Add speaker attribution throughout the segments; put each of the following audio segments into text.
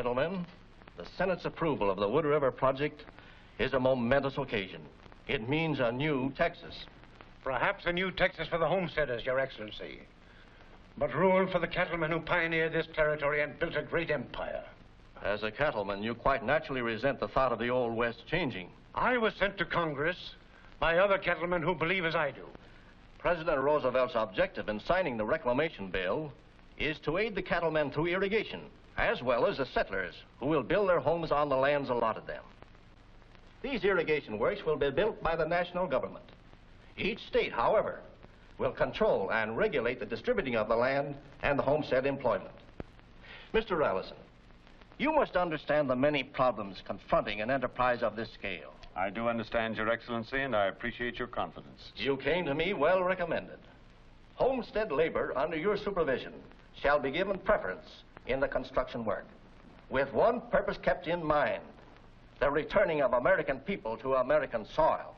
Speaker 1: Gentlemen, the Senate's approval of the Wood River project is a momentous occasion. It means a new Texas.
Speaker 2: Perhaps a new Texas for the homesteaders, Your Excellency. But rule for the cattlemen who pioneered this territory and built a great empire.
Speaker 1: As a cattleman, you quite naturally resent the thought of the Old West changing.
Speaker 2: I was sent to Congress by other cattlemen who believe as I do.
Speaker 1: President Roosevelt's objective in signing the reclamation bill is to aid the cattlemen through irrigation, as well as the settlers who will build their homes on the lands allotted them. These irrigation works will be built by the national government. Each state, however, will control and regulate the distributing of the land and the homestead employment. Mr. Allison, you must understand the many problems confronting an enterprise of this scale.
Speaker 3: I do understand, Your Excellency, and I appreciate your confidence.
Speaker 1: You came to me well recommended. Homestead labor under your supervision shall be given preference in the construction work, with one purpose kept in mind: the returning of American people to American soil.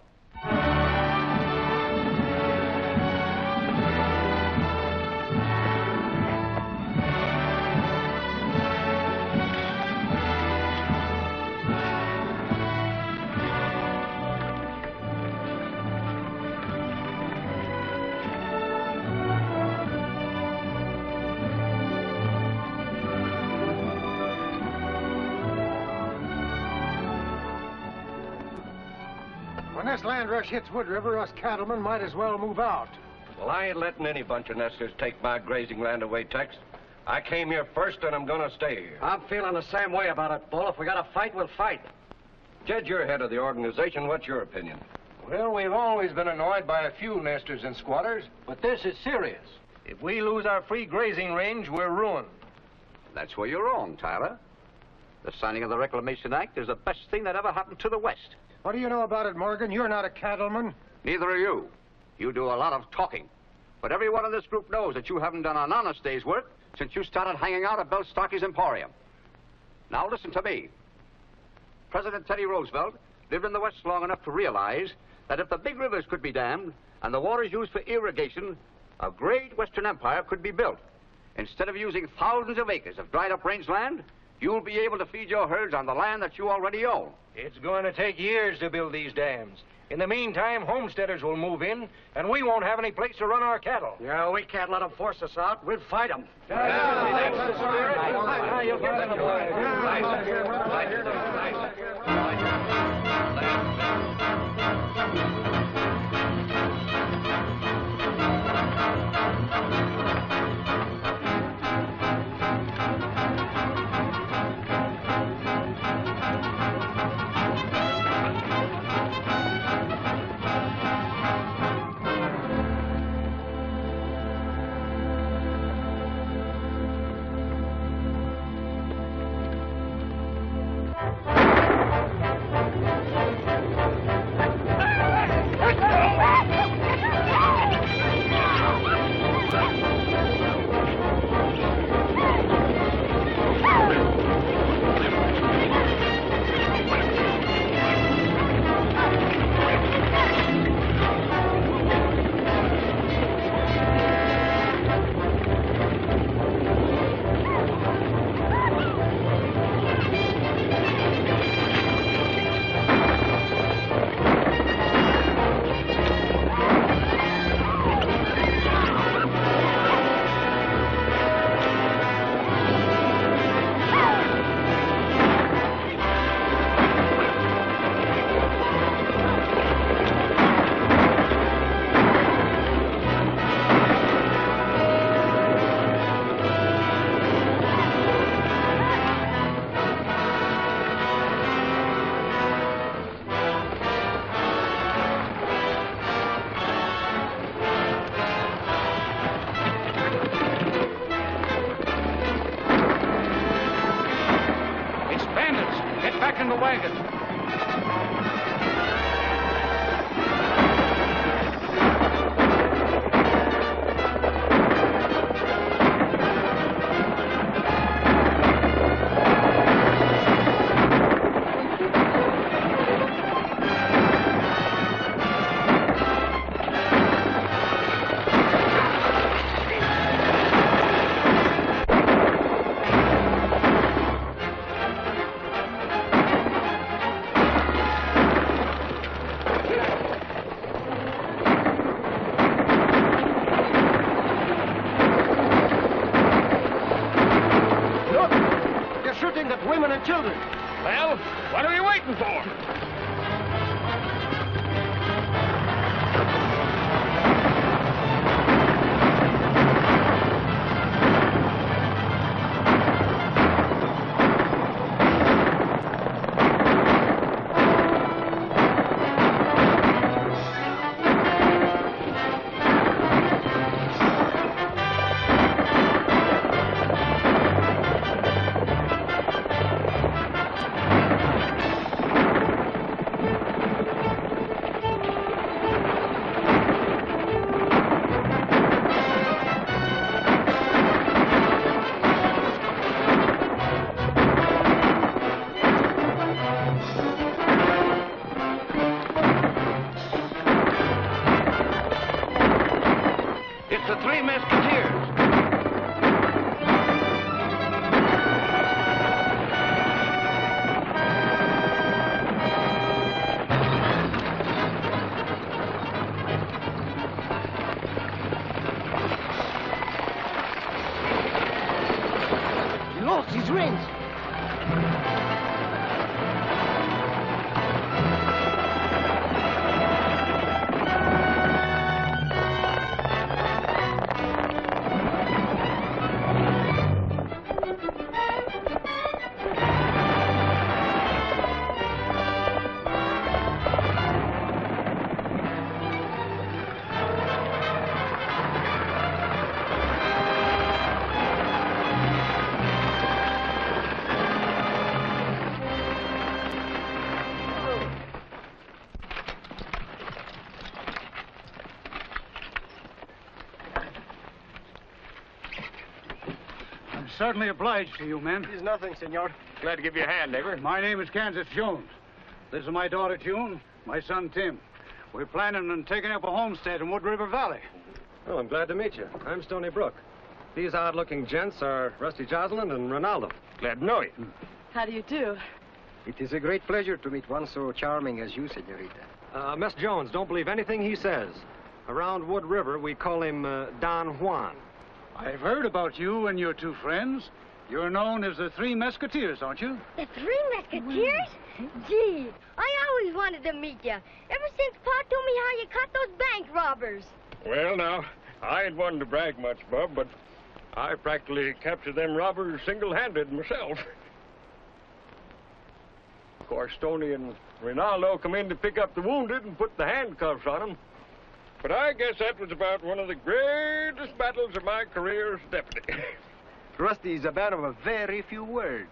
Speaker 4: When this land rush hits Wood River, us cattlemen might as well move out.
Speaker 5: Well, I ain't letting any bunch of nesters take my grazing land away, Tex. I came here first, and I'm gonna stay here.
Speaker 6: I'm feeling the same way about it, Bull. If we gotta fight, we'll fight.
Speaker 5: Judge, you're head of the organization. What's your opinion?
Speaker 7: Well, we've always been annoyed by a few nesters and squatters, but this is serious. If we lose our free grazing range, we're ruined.
Speaker 6: That's where you're wrong, Tyler. The signing of the Reclamation Act is the best thing that ever happened to the West.
Speaker 4: What do you know about it, Morgan? You're not a cattleman.
Speaker 6: Neither are you. You do a lot of talking. But everyone in this group knows that you haven't done an honest day's work since you started hanging out at Belstocky's Emporium. Now listen to me. President Teddy Roosevelt lived in the West long enough to realize that if the big rivers could be dammed and the waters used for irrigation, a great Western empire could be built. Instead of using thousands of acres of dried-up rangeland, you'll be able to feed your herds on the land that you already own.
Speaker 7: It's going to take years to build these dams. In the meantime, homesteaders will move in, and we won't have any place to run our cattle.
Speaker 6: Yeah, we can't let them force us out. We'll fight them.
Speaker 7: That's the spirit. Now you'll get them. women and children.
Speaker 5: Well, what are we waiting for? It's the three Mesquiteers.
Speaker 7: He lost his rings.
Speaker 8: Certainly obliged to you, men.
Speaker 7: It is nothing, senor.
Speaker 5: Glad to give you a hand, neighbor.
Speaker 8: My name is Kansas Jones. This is my daughter, June, my son, Tim. We're planning on taking up a homestead in Wood River Valley.
Speaker 9: Oh, I'm glad to meet you. I'm Stony Brook. These odd-looking gents are Rusty Jocelyn and Renaldo.
Speaker 5: Glad to know you.
Speaker 10: How do you do?
Speaker 7: It is a great pleasure to meet one so charming as you, senorita.
Speaker 9: Miss Jones, don't believe anything he says. Around Wood River, we call him Don Juan.
Speaker 8: I've heard about you and your two friends. You're known as the Three Mesquiteers, aren't you?
Speaker 11: The Three Mesquiteers? Gee, I always wanted to meet you. Ever since Pa told me how you caught those bank robbers.
Speaker 5: Well, now, I ain't one to brag much, Bub, but I practically captured them robbers single-handed myself. Of course, Stoney and Renaldo come in to pick up the wounded and put the handcuffs on them. But I guess that was about one of the greatest battles of my career as deputy.
Speaker 7: Rusty is a man of a very few words.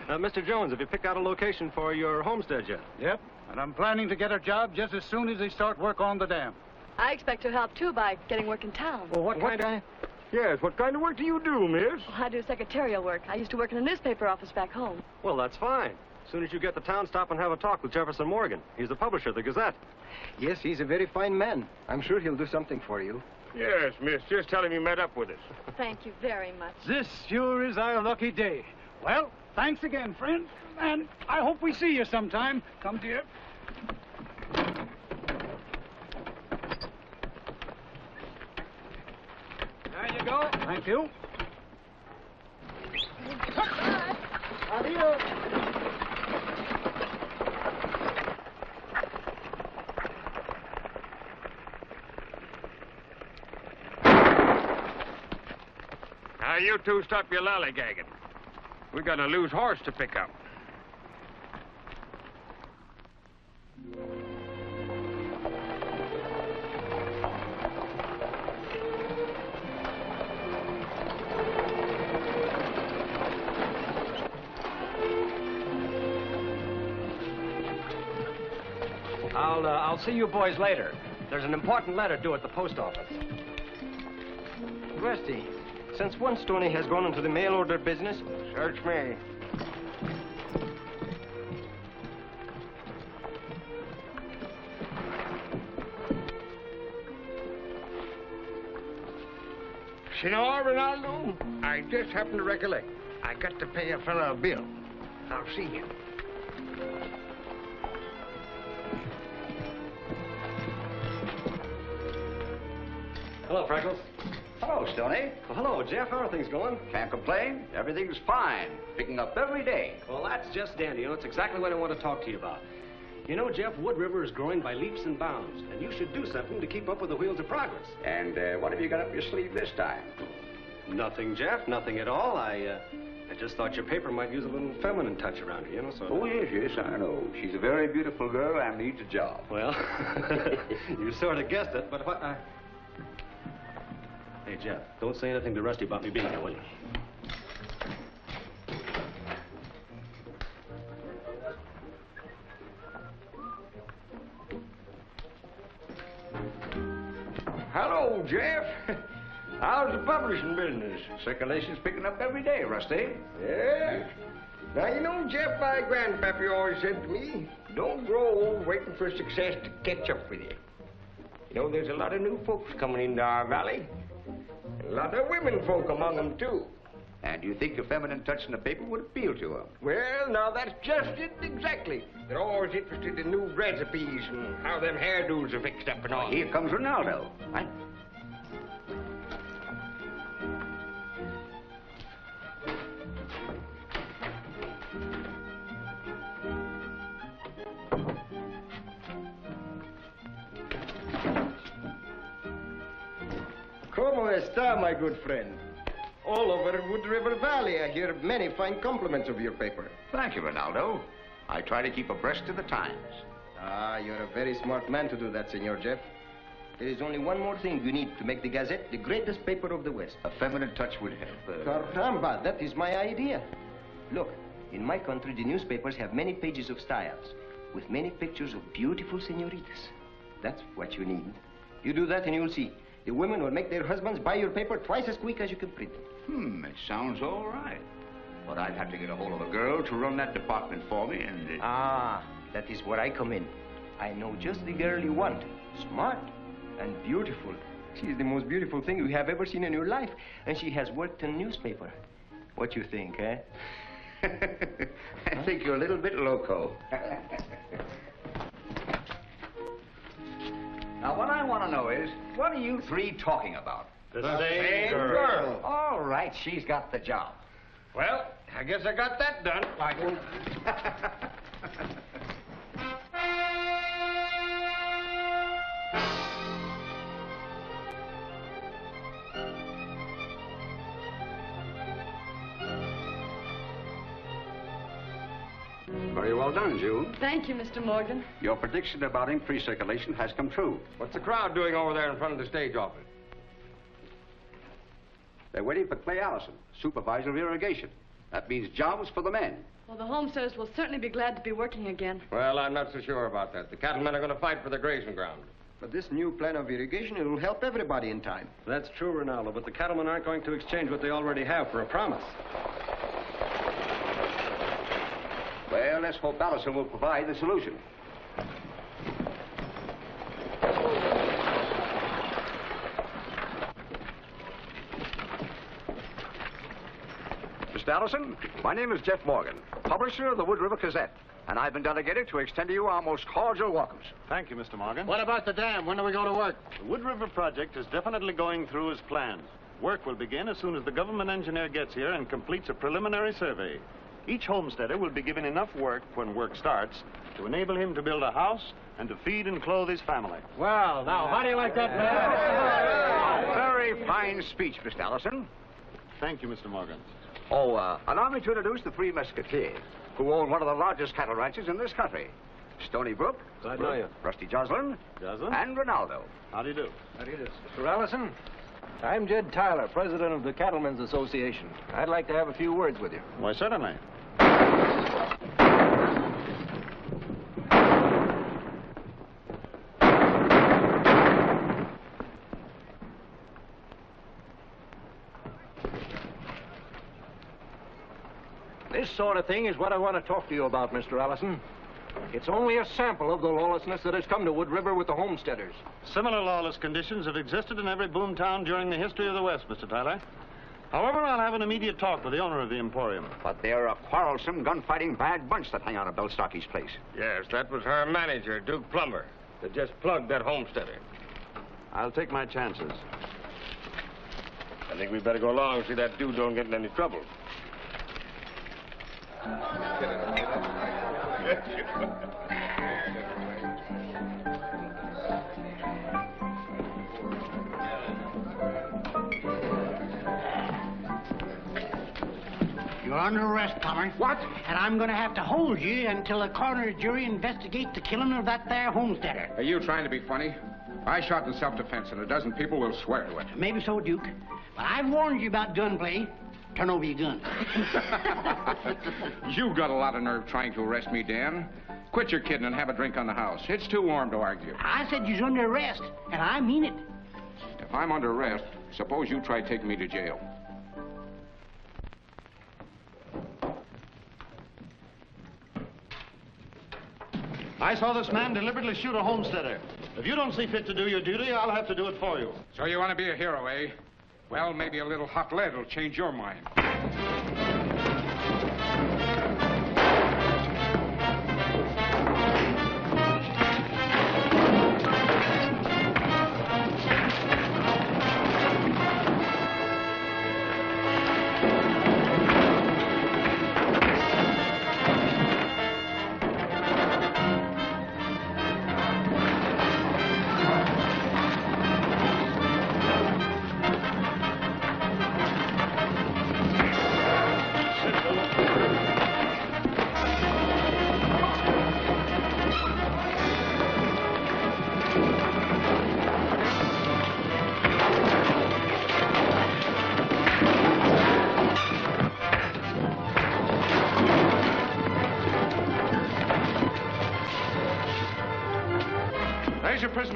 Speaker 9: Mr. Jones, have you picked out a location for your homestead yet?
Speaker 8: Yep, and I'm planning to get a job just as soon as they start work on the dam.
Speaker 10: I expect to help, too, by getting work in town.
Speaker 7: Well, what kind of...
Speaker 5: Yes, what kind of work do you do, miss?
Speaker 10: I do secretarial work. I used to work in a newspaper office back home.
Speaker 9: Well, that's fine. As soon as you get to town, stop and have a talk with Jefferson Morgan. He's the publisher of the Gazette.
Speaker 7: Yes, he's a very fine man. I'm sure he'll do something for you.
Speaker 5: Yes, miss. Just tell him you met up with us.
Speaker 10: Thank you very much.
Speaker 8: This sure is our lucky day. Well, thanks again, friend. And I hope we see you sometime. Come, dear. There you go. Thank you.
Speaker 7: Adios.
Speaker 5: Now, you two stop your lollygagging. We got a loose horse to pick up.
Speaker 7: I'll see you boys later. There's an important letter due at the post office. Rusty, since when Stoney has gone into the mail order business?
Speaker 5: Search me. Senor Renaldo, I just happened to recollect. I got to pay a fellow a bill. I'll see you.
Speaker 9: Hello, Freckles.
Speaker 6: Hello, Stoney.
Speaker 9: Well, hello, Jeff. How are things going?
Speaker 6: Can't complain. Everything's fine. Picking up every day.
Speaker 9: Well, that's just dandy. You know, it's exactly what I want to talk to you about. You know, Jeff, Wood River is growing by leaps and bounds, and you should do something to keep up with the wheels of progress.
Speaker 6: And what have you got up your sleeve this time?
Speaker 9: Nothing, Jeff. Nothing at all. I just thought your paper might use a little feminine touch around here, you know, so...
Speaker 6: Oh, yes, I know. She's a very beautiful girl and needs a job.
Speaker 9: Well, you sort of guessed it, but what I... Hey, Jeff, don't say anything to Rusty about me being here, will you?
Speaker 6: Hello, Jeff. How's the publishing business? Circulation's picking up every day, Rusty.
Speaker 7: Yeah. Now, you know, Jeff, my grandpappy always said to me, don't grow old waiting for success to catch up with you. You know, there's a lot of new folks coming into our valley. And a lot of women folk among them, too.
Speaker 6: And do you think a feminine touch in the paper would appeal to them?
Speaker 7: Well, now, that's just it exactly. They're always interested in new recipes and how them hairdos are fixed up and all.
Speaker 6: Here comes Renaldo. Right?
Speaker 7: Como está, my good friend? All over Wood River Valley, I hear many fine compliments of your paper.
Speaker 6: Thank you, Renaldo. I try to keep abreast of the times.
Speaker 7: Ah, you're a very smart man to do that, Senor Jeff. There is only one more thing you need to make the Gazette the greatest paper of the West.
Speaker 6: A feminine touch would help.
Speaker 7: Caramba, that is my idea. Look, in my country, the newspapers have many pages of styles with many pictures of beautiful senoritas. That's what you need. You do that and you'll see. The women will make their husbands buy your paper twice as quick as you can print it.
Speaker 6: It sounds all right. But I'd have to get a hold of a girl to run that department for me and...
Speaker 7: Ah, that is where I come in. I know just the girl you want. Smart and beautiful. She is the most beautiful thing you have ever seen in your life. And she has worked in newspaper. What you think, eh?
Speaker 6: I think you're a little bit loco. Now, what I want to know is, what are you three talking about?
Speaker 5: The same girl.
Speaker 6: All right, she's got the job.
Speaker 7: Well, I guess I got that done.
Speaker 6: Very well done, June.
Speaker 10: Thank you, Mr. Morgan.
Speaker 6: Your prediction about increased circulation has come true.
Speaker 7: What's the crowd doing over there in front of the stage office?
Speaker 6: They're waiting for Clay Allison, supervisor of irrigation. That means jobs for the men.
Speaker 10: Well, the homesteaders will certainly be glad to be working again.
Speaker 7: Well, I'm not so sure about that. The cattlemen are going to fight for the grazing ground. But this new plan of irrigation, it will help everybody in time.
Speaker 9: That's true, Renaldo, but the cattlemen aren't going to exchange what they already have for a promise.
Speaker 6: Well, let's hope Allison will provide the solution. Mr. Allison, my name is Jeff Morgan, publisher of the Wood River Gazette, and I've been delegated to extend to you our most cordial welcomes.
Speaker 3: Thank you, Mr. Morgan.
Speaker 8: What about the dam? When do we go to work?
Speaker 3: The Wood River project is definitely going through as planned. Work will begin as soon as the government engineer gets here and completes a preliminary survey. Each homesteader will be given enough work when work starts to enable him to build a house and to feed and clothe his family.
Speaker 8: Well, now, how do you like that, man?
Speaker 6: Very fine speech, Mr. Allison.
Speaker 3: Thank you, Mr. Morgan.
Speaker 6: Oh, allow me to introduce the three Mesquiteers, who own one of the largest cattle ranches in this country. Stony Brook,
Speaker 9: I know you.
Speaker 6: Rusty Joslin,
Speaker 3: Joslin?
Speaker 6: and Renaldo.
Speaker 3: How do you do?
Speaker 9: How do you do?
Speaker 7: Mr. Allison, I'm Jed Tyler, president of the Cattlemen's Association. I'd like to have a few words with you.
Speaker 3: Why, certainly.
Speaker 7: This sort of thing is what I want to talk to you about, Mr. Allison. It's only a sample of the lawlessness that has come to Wood River with the homesteaders.
Speaker 3: Similar lawless conditions have existed in every boom town during the history of the West, Mr. Tyler. However, I'll have an immediate talk with the owner of the Emporium.
Speaker 6: But they're a quarrelsome, gunfighting bad bunch that hang out at Belstocky's place.
Speaker 7: Yes, that was her manager, Duke Plumber, that just plugged that homesteader.
Speaker 3: I'll take my chances.
Speaker 5: I think we better go along and see that dude don't get in any trouble.
Speaker 12: You're under arrest, Plummer.
Speaker 2: What?
Speaker 12: And I'm going to have to hold you until the coroner's jury investigates the killing of that there homesteader.
Speaker 13: Are you trying to be funny? I shot in self-defense, and a dozen people will swear to it.
Speaker 12: Maybe so, Duke. But I've warned you about gunplay. Turn over your gun.
Speaker 13: You got a lot of nerve trying to arrest me, Dan. Quit your kidding and have a drink on the house. It's too warm to argue.
Speaker 12: I said you're under arrest, and I mean it.
Speaker 13: If I'm under arrest, suppose you try taking me to jail.
Speaker 14: I saw this man deliberately shoot a homesteader. If you don't see fit to do your duty, I'll have to do it for you.
Speaker 13: So you want to be a hero, eh? Well, maybe a little hot lead will change your mind.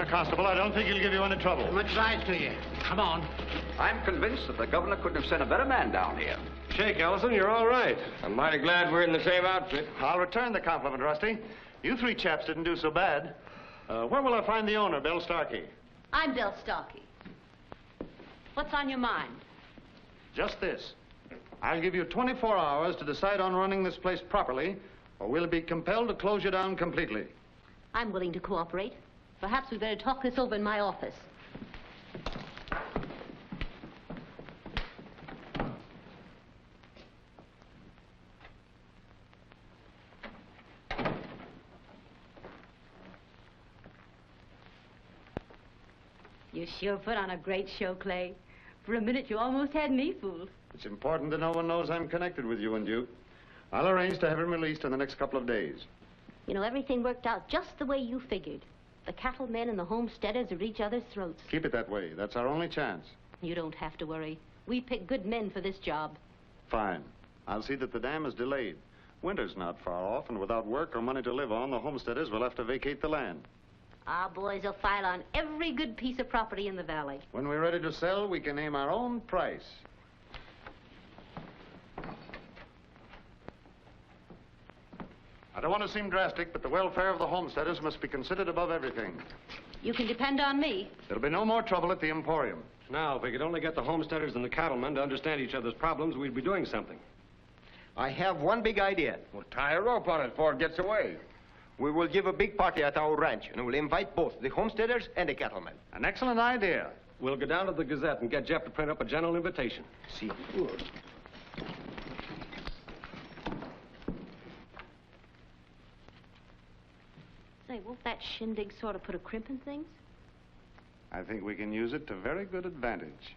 Speaker 14: Constable, I don't think he'll give you any trouble.
Speaker 12: Much obliged to you. Come on.
Speaker 6: I'm convinced that the governor couldn't have sent a better man down here.
Speaker 5: Shake, Ellison, you're all right. I'm mighty glad we're in the same outfit.
Speaker 14: I'll return the compliment, Rusty. You three chaps didn't do so bad. Where will I find the owner, Bill Starkey?
Speaker 15: I'm Bill Starkey. What's on your mind?
Speaker 14: Just this. I'll give you 24 hours to decide on running this place properly, or we'll be compelled to close you down completely.
Speaker 15: I'm willing to cooperate. Perhaps we'd better talk this over in my office. You sure put on a great show, Clay. For a minute, you almost had me fooled.
Speaker 14: It's important that no one knows I'm connected with you and Duke. I'll arrange to have him released in the next couple of days.
Speaker 15: You know, everything worked out just the way you figured. The cattlemen and the homesteaders are at each other's throats.
Speaker 14: Keep it that way. That's our only chance.
Speaker 15: You don't have to worry. We pick good men for this job.
Speaker 14: Fine. I'll see that the dam is delayed. Winter's not far off, and without work or money to live on, the homesteaders will have to vacate the land.
Speaker 15: Our boys will file on every good piece of property in the valley.
Speaker 14: When we're ready to sell, we can name our own price. I don't want to seem drastic, but the welfare of the homesteaders must be considered above everything.
Speaker 15: You can depend on me.
Speaker 14: There'll be no more trouble at the Emporium.
Speaker 9: Now, if we could only get the homesteaders and the cattlemen to understand each other's problems, we'd be doing something.
Speaker 7: I have one big idea.
Speaker 5: We'll tie a rope on it before it gets away.
Speaker 7: We will give a big party at our ranch, and we'll invite both the homesteaders and the cattlemen.
Speaker 14: An excellent idea.
Speaker 9: We'll go down to the Gazette and get Jeff to print up a general invitation.
Speaker 7: See.
Speaker 15: Say, won't that shindig sort of put a crimp in things?
Speaker 14: I think we can use it to very good advantage.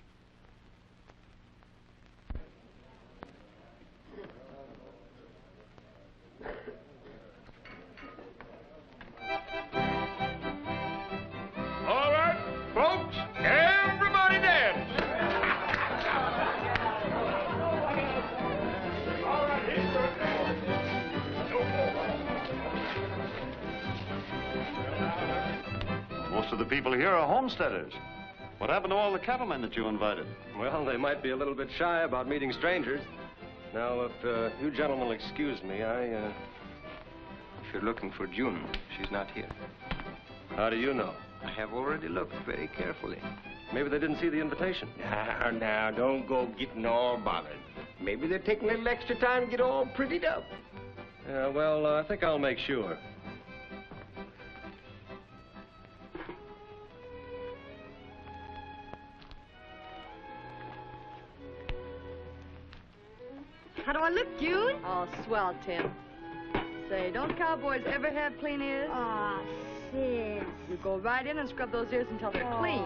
Speaker 5: All right, folks, everybody dance.
Speaker 14: Most of the people here are homesteaders. What happened to all the cattlemen that you invited?
Speaker 9: Well, they might be a little bit shy about meeting strangers. Now, if you gentlemen will excuse me,
Speaker 7: If you're looking for June, she's not here.
Speaker 9: How do you know?
Speaker 7: I have already looked very carefully.
Speaker 9: Maybe they didn't see the invitation.
Speaker 5: Now, don't go getting all bothered. Maybe they're taking a little extra time to get all prettied up.
Speaker 9: Yeah, well, I think I'll make sure.
Speaker 11: How do I look, June?
Speaker 10: Oh, swell, Tim. Say, don't cowboys ever have clean ears?
Speaker 11: Aw, sis.
Speaker 10: You go right in and scrub those ears until they're clean.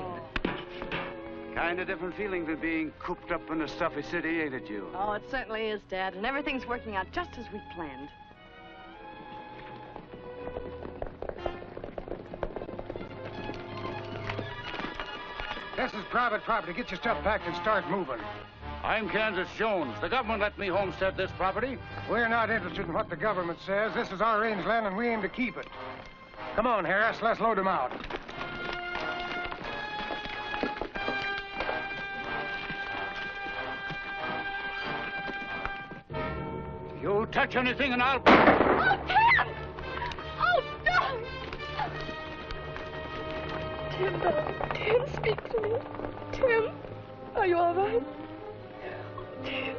Speaker 8: Kind of different feeling than being cooped up in a stuffy city, ain't it, June?
Speaker 10: Oh, it certainly is, Dad. And everything's working out just as we planned.
Speaker 4: This is private property. Get your stuff packed and start moving.
Speaker 8: I'm Kansas Jones. The government let me homestead this property.
Speaker 4: We're not interested in what the government says. This is our rangeland, and we aim to keep it. Come on, Harris. Let's load them out.
Speaker 8: You touch anything and I'll...
Speaker 11: Oh, Tim! Oh, no!
Speaker 10: Tim, Tim, speak to me. Tim, are you all right? Tim.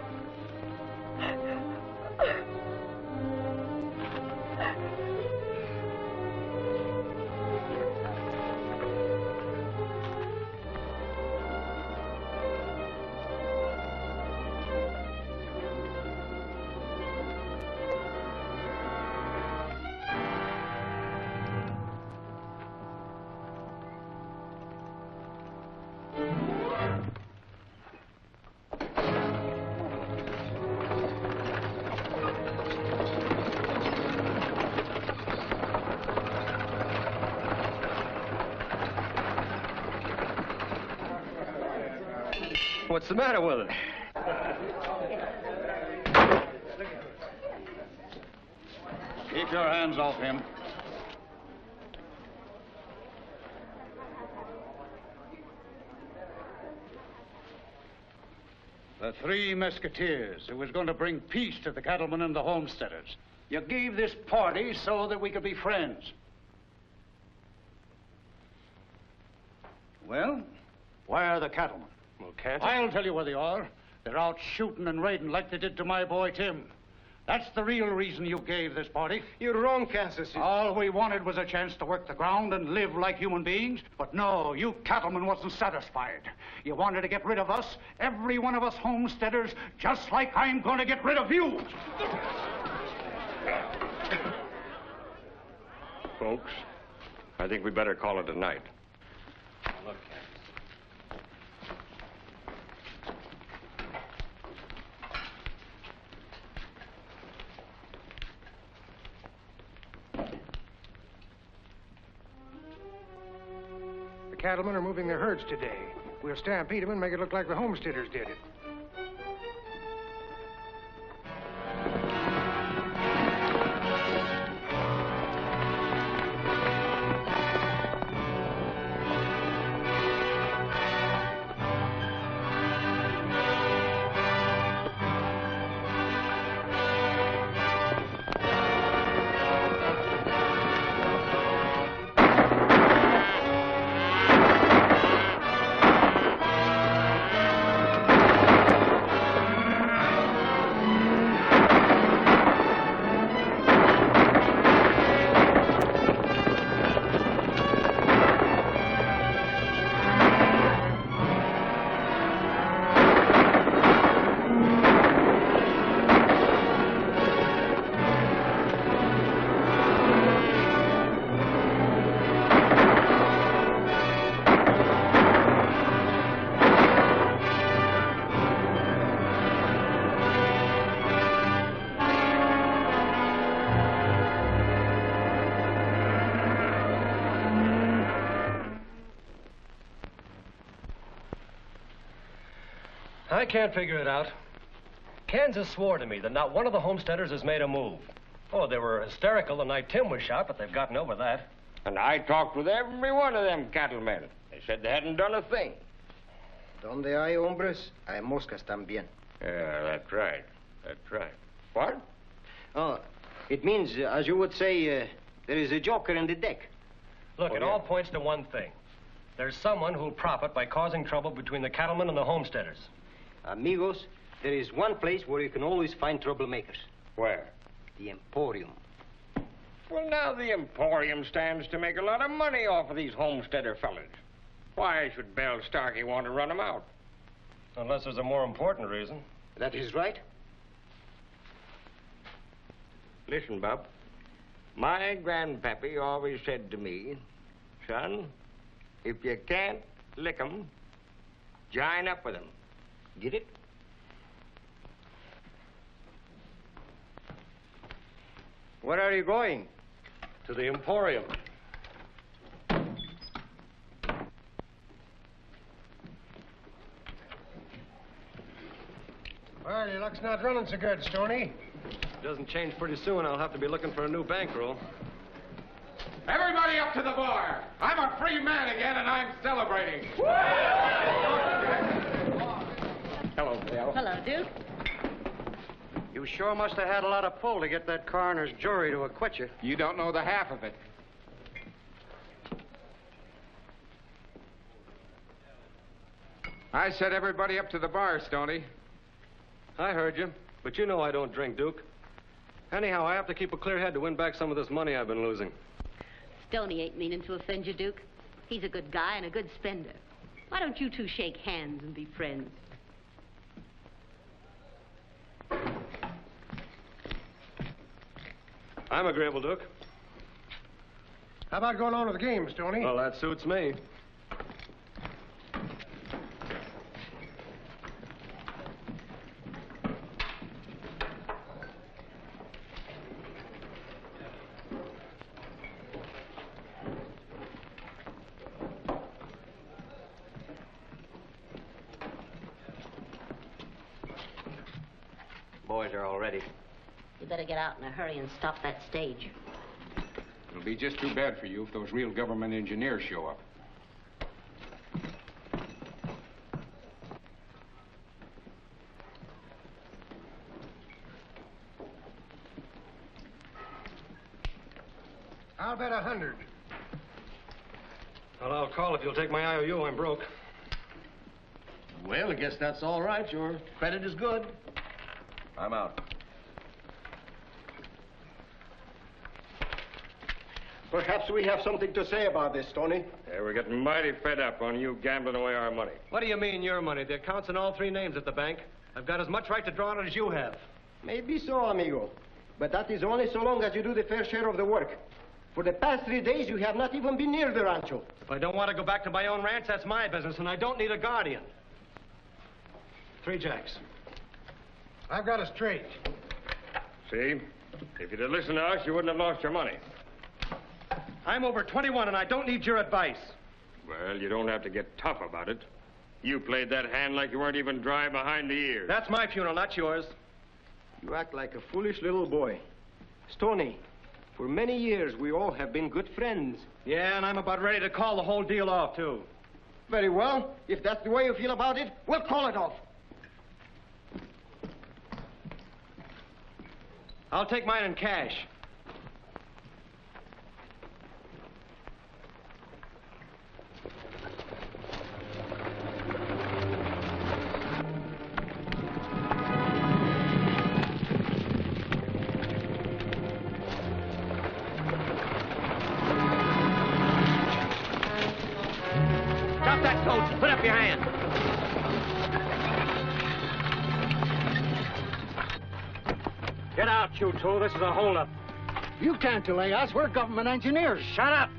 Speaker 1: What's the matter with it?
Speaker 8: Keep your hands off him. The three Mesquiteers who was going to bring peace to the cattlemen and the homesteaders. You gave this party so that we could be friends. Well, where are the cattlemen?
Speaker 1: Well, can't
Speaker 8: I'll tell you where they are. They're out shooting and raiding like they did to my boy Tim. That's the real reason you gave this party.
Speaker 4: You're wrong, Kansas.
Speaker 8: All we wanted was a chance to work the ground and live like human beings. But no, you cattlemen wasn't satisfied. You wanted to get rid of us, every one of us homesteaders, just like I'm going to get rid of you.
Speaker 5: Folks, I think we better call it a night.
Speaker 1: Look,
Speaker 4: The cattlemen are moving their herds today. We'll stampede them and make it look like the homesteaders did it.
Speaker 9: I can't figure it out. Kansas swore to me that not one of the homesteaders has made a move. Oh, they were hysterical the night Tim was shot, but they've gotten over that.
Speaker 5: And I talked with every one of them cattlemen. They said they hadn't done a thing.
Speaker 7: Donde hay hombres, hay moscas también.
Speaker 5: Yeah, that's right. That's right. What?
Speaker 7: Oh, it means, as you would say, there is a joker in the deck.
Speaker 9: Look, it all points to one thing. There's someone who'll profit by causing trouble between the cattlemen and the homesteaders.
Speaker 7: Amigos, there is one place where you can always find troublemakers.
Speaker 5: Where?
Speaker 7: The Emporium.
Speaker 5: Well, now the Emporium stands to make a lot of money off of these homesteader fellas. Why should Belle Starkey want to run them out?
Speaker 9: Unless there's a more important reason.
Speaker 7: That is right.
Speaker 5: Listen, Bob. My grandpappy always said to me, son, if you can't lick 'em, join up with 'em. Get it?
Speaker 9: Where are you going? To the Emporium.
Speaker 4: Well, your luck's not running so good, Stoney.
Speaker 9: If it doesn't change pretty soon, I'll have to be looking for a new bankroll.
Speaker 13: Everybody up to the bar. I'm a free man again, and I'm celebrating.
Speaker 5: Hello, Bill.
Speaker 15: Hello, Duke.
Speaker 8: You sure must have had a lot of pull to get that coroner's jury to acquit you.
Speaker 13: You don't know the half of it. I said everybody up to the bar, Stoney.
Speaker 9: I heard you, but you know I don't drink, Duke. Anyhow, I have to keep a clear head to win back some of this money I've been losing.
Speaker 15: Stoney ain't meaning to offend you, Duke. He's a good guy and a good spender. Why don't you two shake hands and be friends?
Speaker 9: I'm agreeable, Duke.
Speaker 4: How about going on to the game, Stoney?
Speaker 9: Well, that suits me.
Speaker 5: Boys are all ready.
Speaker 15: You better get out in a hurry and stop that stage.
Speaker 13: It'll be just too bad for you if those real government engineers show up.
Speaker 4: I'll bet 100.
Speaker 9: Well, I'll call if you'll take my IOU. I'm broke.
Speaker 1: Well, I guess that's all right. Your credit is good. I'm out.
Speaker 16: Perhaps we have something to say about this, Tony.
Speaker 5: Yeah, we're getting mighty fed up on you gambling away our money.
Speaker 9: What do you mean, your money? The account's in all three names at the bank. I've got as much right to draw on it as you have.
Speaker 16: Maybe so, amigo. But that is only so long as you do the fair share of the work. For the past 3 days, you have not even been near the rancho.
Speaker 9: If I don't want to go back to my own ranch, that's my business, and I don't need a guardian. 3 jacks.
Speaker 4: I've got it straight.
Speaker 5: See? If you'd have listened to us, you wouldn't have lost your money.
Speaker 9: I'm over 21, and I don't need your advice.
Speaker 5: Well, you don't have to get tough about it. You played that hand like you weren't even dry behind the ears.
Speaker 9: That's my funeral, not yours.
Speaker 16: You act like a foolish little boy. Stoney, for many years, we all have been good friends.
Speaker 9: Yeah, and I'm about ready to call the whole deal off, too.
Speaker 16: Very well. If that's the way you feel about it, we'll call it off.
Speaker 9: I'll take mine in cash.
Speaker 5: Drop that coat. Put up your hand.
Speaker 8: Get out, you two. This is a holdup.
Speaker 12: You can't delay us. We're government engineers.
Speaker 8: Shut up.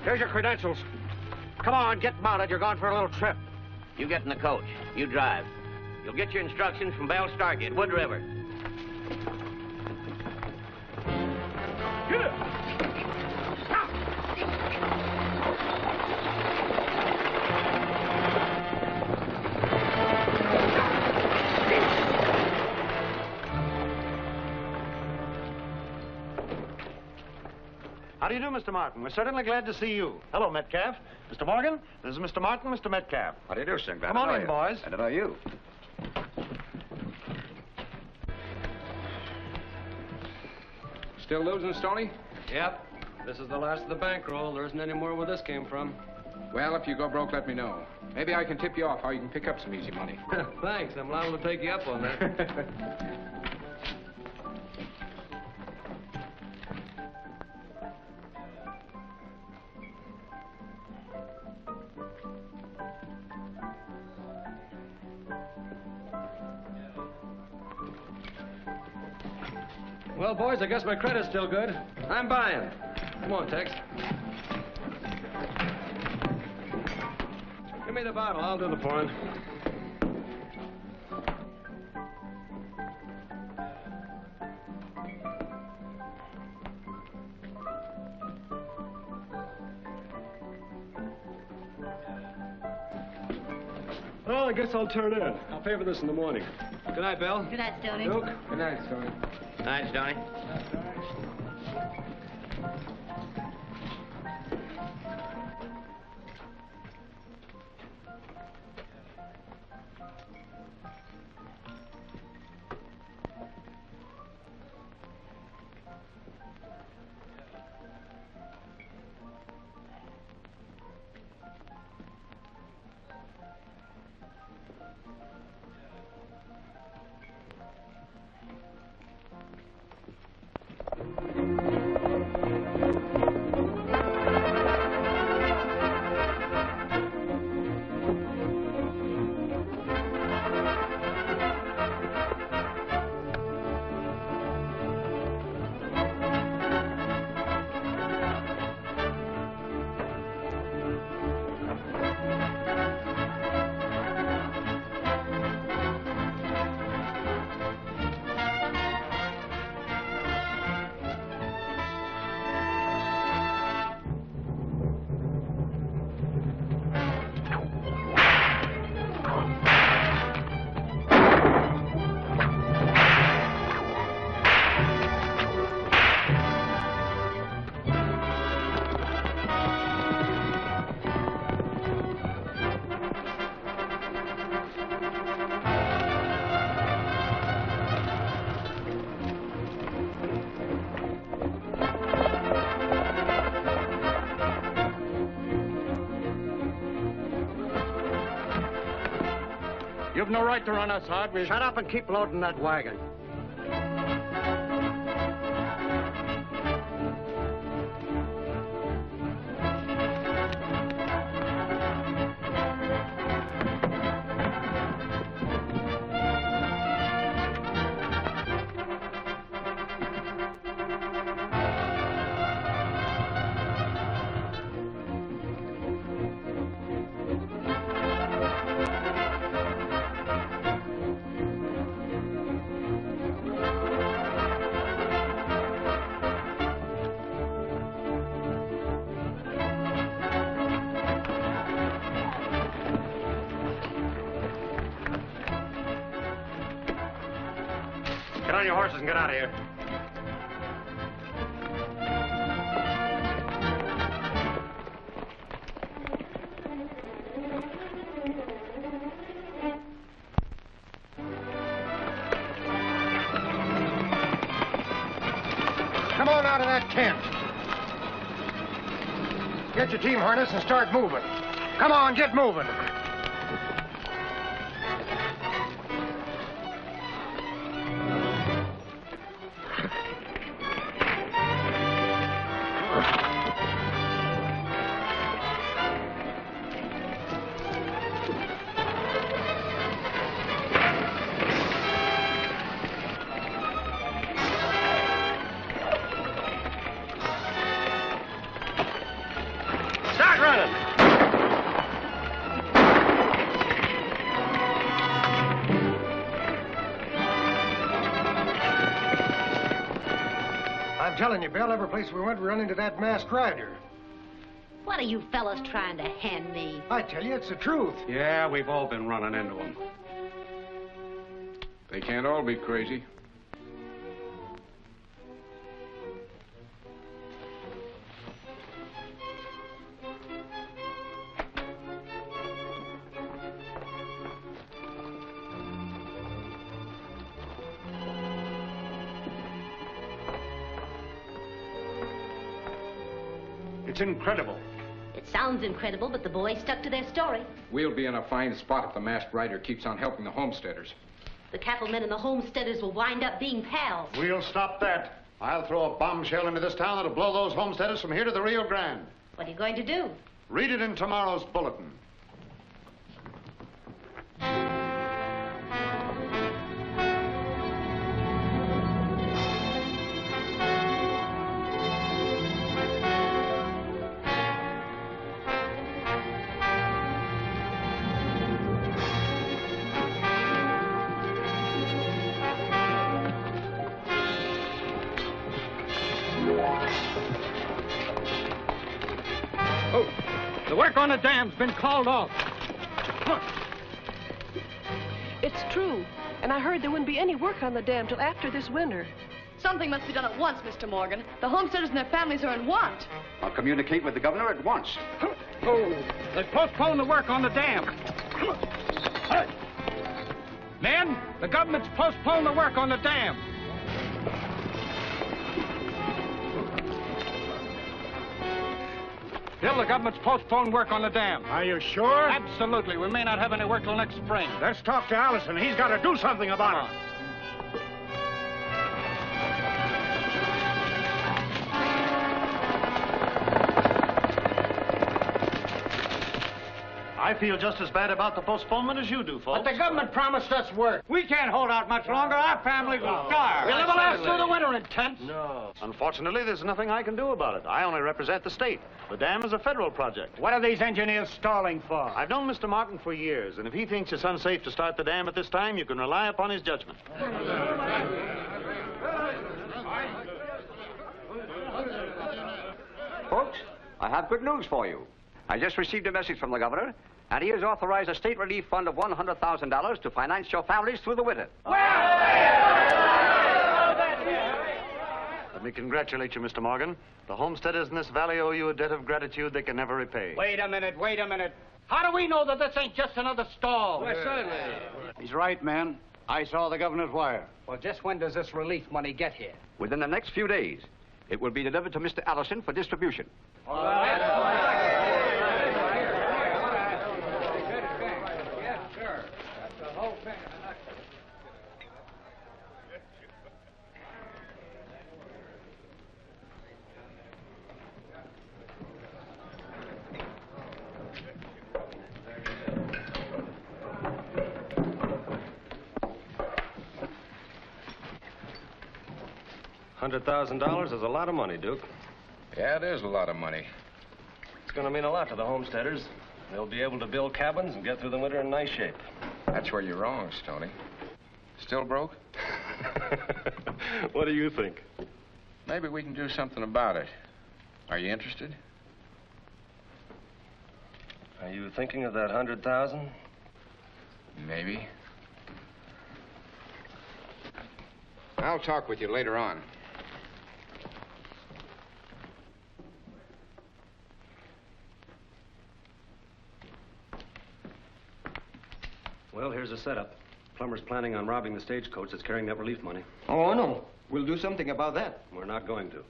Speaker 8: Here's your credentials. Come on, get mounted. You're going for a little trip.
Speaker 17: You get in the coach. You drive. You'll get your instructions from Bell Starkey at Wood River.
Speaker 2: How do you do, Mr. Martin? We're certainly glad to see you. Hello, Metcalf. Mr. Morgan, this is Mr. Martin, Mr. Metcalf.
Speaker 6: How do you do, sir? Glad
Speaker 2: Come
Speaker 6: to
Speaker 2: on
Speaker 6: know
Speaker 2: in,
Speaker 6: you.
Speaker 2: boys.
Speaker 6: And to know you.
Speaker 13: Still losing, Stoney?
Speaker 9: Yep. This is the last of the bankroll. There isn't any more where this came from.
Speaker 13: Well, if you go broke, let me know. Maybe I can tip you off how you can pick up some easy money.
Speaker 9: Thanks. I'm liable to take you up on that. Well, boys, I guess my credit's still good. I'm buying. Come on, Tex. Give me the bottle. I'll do the pouring. Well, I guess I'll turn in. I'll pay for this in the morning. Good night, Belle.
Speaker 15: Good night, Stoney.
Speaker 9: Duke.
Speaker 14: Good night, Stoney.
Speaker 17: Night, Stoney.
Speaker 2: You've no right to run us hard.
Speaker 6: Shut up and keep loading that wagon.
Speaker 2: Get on your horses and get out of here.
Speaker 4: Come on out of that tent. Get your team harness and start moving. Come on, get moving. I'm telling you, Bill, every place we went, we run into that masked rider.
Speaker 15: What are you fellas trying to hand me?
Speaker 4: I tell you, it's the truth.
Speaker 2: Yeah, we've all been running into them.
Speaker 13: They can't all be crazy.
Speaker 2: It's incredible.
Speaker 15: It sounds incredible, but the boys stuck to their story.
Speaker 13: We'll be in a fine spot if the masked rider keeps on helping the homesteaders.
Speaker 15: The cattlemen and the homesteaders will wind up being pals.
Speaker 14: We'll stop that. I'll throw a bombshell into this town that'll blow those homesteaders from here to the Rio Grande.
Speaker 15: What are you going to do?
Speaker 14: Read it in tomorrow's bulletin.
Speaker 8: Oh, the work on the dam's been called off.
Speaker 18: It's true. And I heard there wouldn't be any work on the dam till after this winter.
Speaker 10: Something must be done at once, Mr. Morgan. The homesteaders and their families are in want.
Speaker 6: I'll communicate with the governor at once.
Speaker 8: Oh, they postponed the work on the dam. Men, the government's postponed the work on the dam. Bill, the government's postponed work on the dam.
Speaker 4: Are you sure?
Speaker 8: Absolutely. We may not have any work till next spring.
Speaker 4: Let's talk to Allison. He's got to do something about it.
Speaker 3: I feel just as bad about the postponement as you do, folks.
Speaker 12: But the government promised us work.
Speaker 8: We can't hold out much longer. Our families will starve.
Speaker 12: We'll never last through the winter in tents.
Speaker 3: No. Unfortunately, there's nothing I can do about it. I only represent the state. The dam is a federal project.
Speaker 8: What are these engineers stalling for?
Speaker 3: I've known Mr. Martin for years, and if he thinks it's unsafe to start the dam at this time, you can rely upon his judgment.
Speaker 6: Folks, I have good news for you. I just received a message from the governor, and he has authorized a state relief fund of $100,000 to finance your families through the winter.
Speaker 3: Let me congratulate you, Mr. Morgan. The homesteaders in this valley owe you a debt of gratitude they can never repay.
Speaker 8: Wait a minute. How do we know that this ain't just another stall?
Speaker 12: Well, certainly.
Speaker 8: He's right, man. I saw the governor's wire. Well, just when does this relief money get here?
Speaker 6: Within the next few days, it will be delivered to Mr. Allison for distribution.
Speaker 8: All right.
Speaker 9: $100,000 is a lot of money, Duke.
Speaker 13: Yeah, it is a lot of money.
Speaker 9: It's going to mean a lot to the homesteaders. They'll be able to build cabins and get through the winter in nice shape.
Speaker 13: That's where you're wrong, Stoney. Still broke?
Speaker 9: What do you think?
Speaker 13: Maybe we can do something about it. Are you interested?
Speaker 9: Are you thinking of that 100,000?
Speaker 13: Maybe. I'll talk with you later on.
Speaker 9: Well, here's the setup. Plumber's planning on robbing the stagecoach that's carrying that relief money.
Speaker 7: Oh, no. We'll do something about that.
Speaker 9: We're not going to.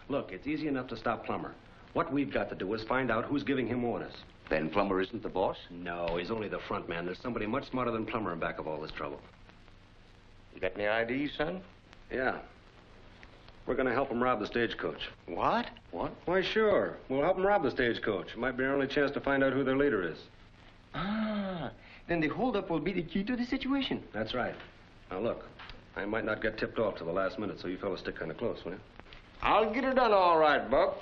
Speaker 9: Look, it's easy enough to stop Plummer. What we've got to do is find out who's giving him orders.
Speaker 6: Then Plummer isn't the boss?
Speaker 9: No, he's only the front man. There's somebody much smarter than Plummer in back of all this trouble.
Speaker 5: You got any IDs, son?
Speaker 9: Yeah. We're going to help him rob the stagecoach.
Speaker 7: What?
Speaker 9: Why, sure. We'll help him rob the stagecoach. It might be our only chance to find out who their leader is.
Speaker 7: Ah, then the holdup will be the key to the situation.
Speaker 9: That's right. Now, look, I might not get tipped off till the last minute, so you fellas stick kind of close, will you?
Speaker 5: I'll get her done all right, Buck.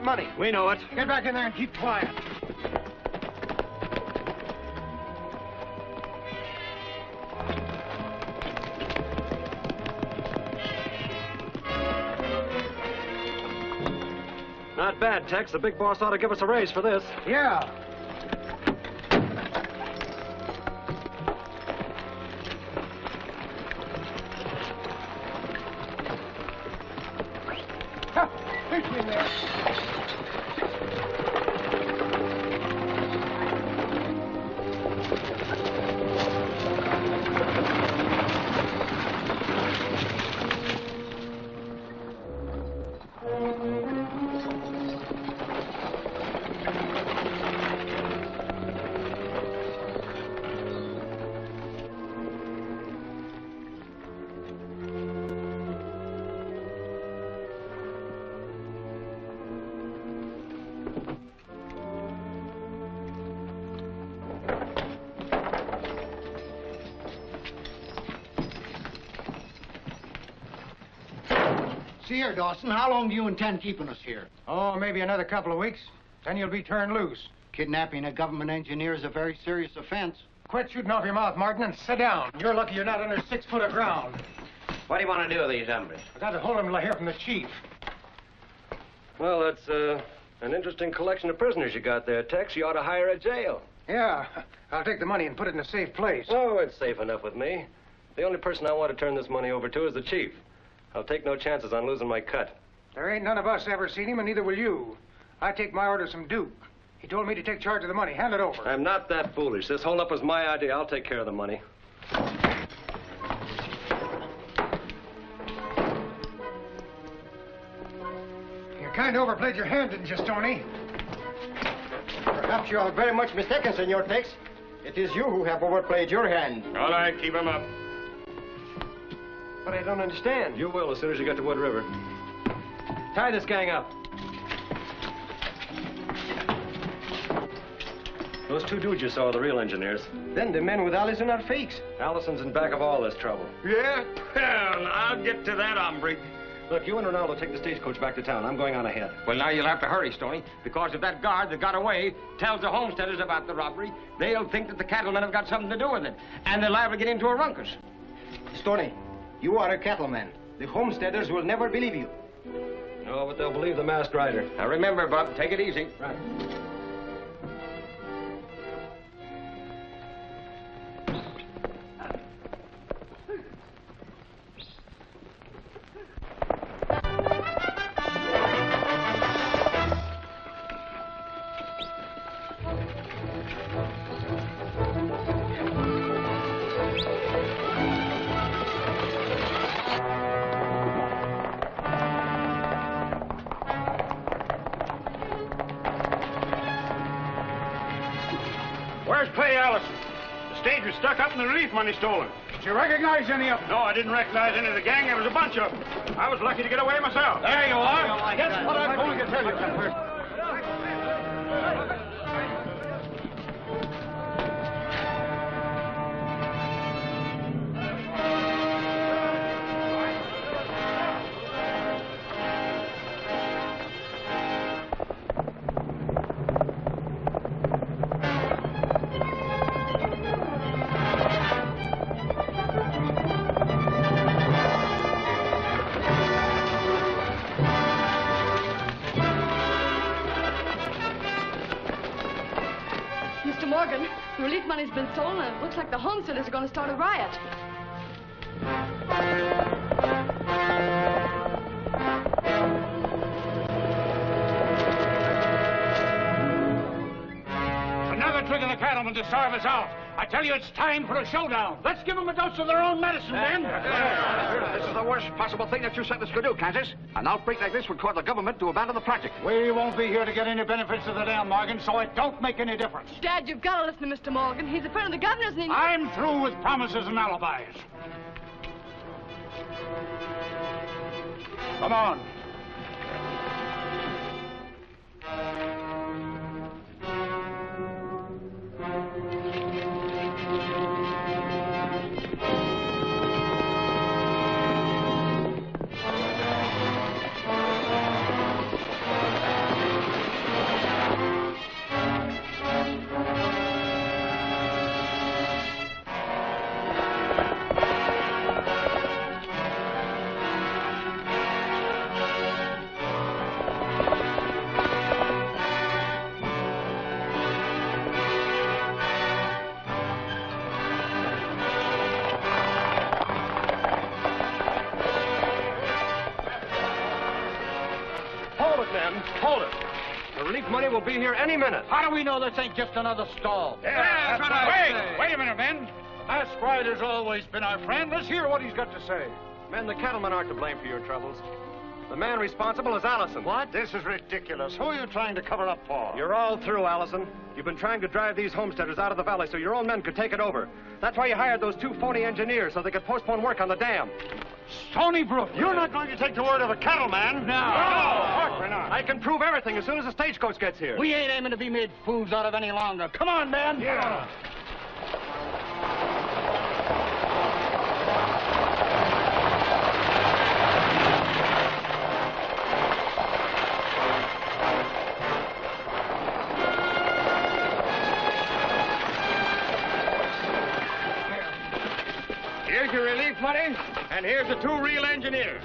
Speaker 4: money.
Speaker 9: We know it.
Speaker 4: Get back in there and keep quiet.
Speaker 9: Not bad, Tex. The big boss ought to give us a raise for this.
Speaker 4: Yeah.
Speaker 12: See here, Dawson, how long do you intend keeping us here?
Speaker 4: Oh, maybe another couple of weeks. Then you'll be turned loose.
Speaker 12: Kidnapping a government engineer is a very serious offense.
Speaker 4: Quit shooting off your mouth, Martin, and sit down. You're lucky you're not under 6 foot of ground.
Speaker 17: What do you want to do with these hombres?
Speaker 4: I got to hold them till I hear from the chief.
Speaker 9: Well, that's an interesting collection of prisoners you got there, Tex. You ought to hire a jail.
Speaker 4: Yeah. I'll take the money and put it in a safe place.
Speaker 9: Oh, it's safe enough with me. The only person I want to turn this money over to is the chief. I'll take no chances on losing my cut.
Speaker 4: There ain't none of us ever seen him, and neither will you. I take my orders from Duke. He told me to take charge of the money. Hand it over.
Speaker 9: I'm not that foolish. This holdup was my idea. I'll take care of the money.
Speaker 4: You kind of overplayed your hand, didn't you, Stoney?
Speaker 16: Perhaps you are very much mistaken, Senor Tex. It is you who have overplayed your hand.
Speaker 5: All right, keep him up.
Speaker 9: But I don't understand. You will as soon as you get to Wood River. Tie this gang up. Those two dudes you saw are the real engineers.
Speaker 16: Then the men with Allison are fakes.
Speaker 9: Allison's in back of all this trouble.
Speaker 5: Yeah? Well, I'll get to that, hombre.
Speaker 9: Look, you and Renaldo take the stagecoach back to town. I'm going on ahead.
Speaker 13: Well, now you'll have to hurry, Stoney, because if that guard that got away tells the homesteaders about the robbery, they'll think that the cattlemen have got something to do with it, and they'll liable to get into a ruckus.
Speaker 16: Stoney, you are a cattleman. The homesteaders will never believe you.
Speaker 9: No, but they'll believe the masked rider.
Speaker 13: Now remember, Bub, take it easy.
Speaker 9: Right.
Speaker 2: Stuck up in the relief money stolen.
Speaker 8: Did you recognize any of them?
Speaker 2: No, I didn't recognize any of the gang. There was a bunch of them. I was lucky to get away myself.
Speaker 8: There you are. Guess what I'm going to tell you.
Speaker 10: The relief money's been stolen, and it looks like the homesteaders are going to start a riot.
Speaker 8: Another trick of the cattlemen to starve us out. I tell you, it's time for a showdown. Let's give them a dose of their own medicine, then.
Speaker 6: This is the worst possible thing that you sent us to do, Kansas. An outbreak like this would cause the government to abandon the project.
Speaker 8: We won't be here to get any benefits of the damn Morgan, so it don't make any difference.
Speaker 10: Dad, you've got to listen to Mr. Morgan. He's a friend of the governor's, and he...
Speaker 8: I'm through with promises and alibis. Come on.
Speaker 9: hold it. The relief money will be here any minute.
Speaker 8: How do we know this ain't just another stall?
Speaker 4: Yeah, that's what I say.
Speaker 8: Wait a minute, men. Masked Rider's always been our friend. Let's hear what he's got to say.
Speaker 9: Men, the cattlemen aren't to blame for your troubles. The man responsible is Allison.
Speaker 2: What? This is ridiculous. Who are you trying to cover up for?
Speaker 9: You're all through, Allison. You've been trying to drive these homesteaders out of the valley so your own men could take it over. That's why you hired those 2 phony engineers, so they could postpone work on the dam.
Speaker 8: Stony Brook.
Speaker 2: You're not going to take the word of a cattleman.
Speaker 8: No.
Speaker 9: I can prove everything as soon as the stagecoach gets here.
Speaker 8: We ain't aiming to be made fools out of any longer. Come on, man.
Speaker 2: Yeah.
Speaker 13: Here's your relief money, and here's the 2 real engineers.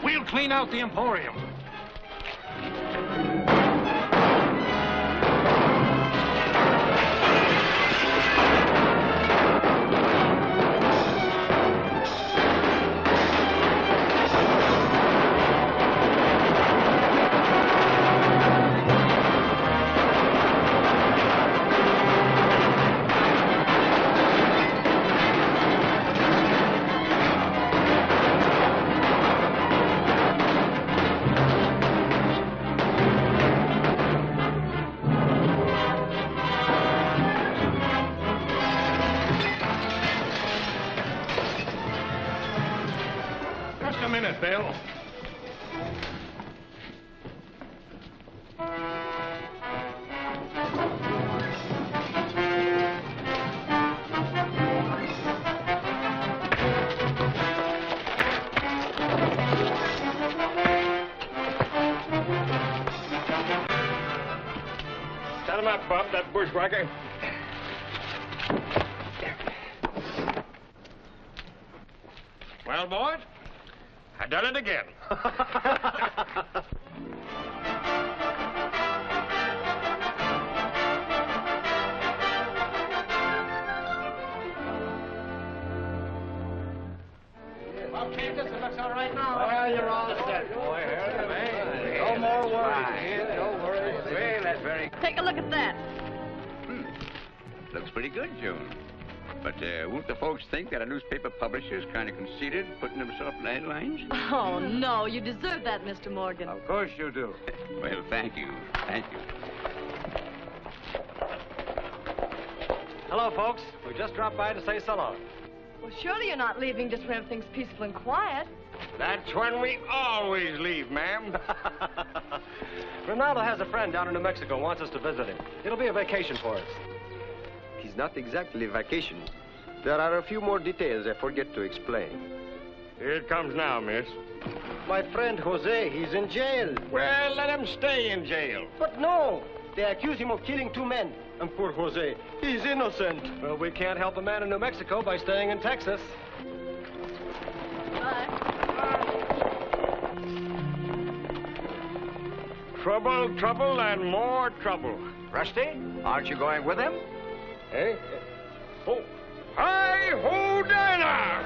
Speaker 8: We'll clean out the Emporium.
Speaker 2: Bill.
Speaker 13: Set him up, Bob, that bushwhacker. Well, boys, I done it again.
Speaker 8: Well, Kansas, it looks all right now.
Speaker 13: Well, you're all set, boy. No more worries. No worries. Well, that's very...
Speaker 10: Take a look at that.
Speaker 6: Looks pretty good, June. But won't the folks think that a newspaper publisher is kind of conceited, putting himself in headlines?
Speaker 10: Oh, no. You deserve that, Mr. Morgan.
Speaker 2: Of course you do.
Speaker 6: Well, thank you. Thank you.
Speaker 9: Hello, folks. We just dropped by to say so long.
Speaker 10: Well, surely you're not leaving just when everything's peaceful and quiet.
Speaker 13: That's when we always leave, ma'am.
Speaker 9: Renaldo has a friend down in New Mexico, wants us to visit him. It'll be a vacation for us.
Speaker 16: It's not exactly vacation. There are a few more details I forget to explain.
Speaker 13: Here it comes now, miss.
Speaker 16: My friend Jose, he's in jail.
Speaker 13: Well, let him stay in jail.
Speaker 16: But no! They accuse him of killing 2 men. And poor Jose, he's innocent.
Speaker 9: Well, we can't help a man in New Mexico by staying in Texas.
Speaker 13: Trouble, trouble, and more trouble.
Speaker 6: Rusty, aren't you going with him?
Speaker 13: Eh? Oh. Hi-ho, Dinah!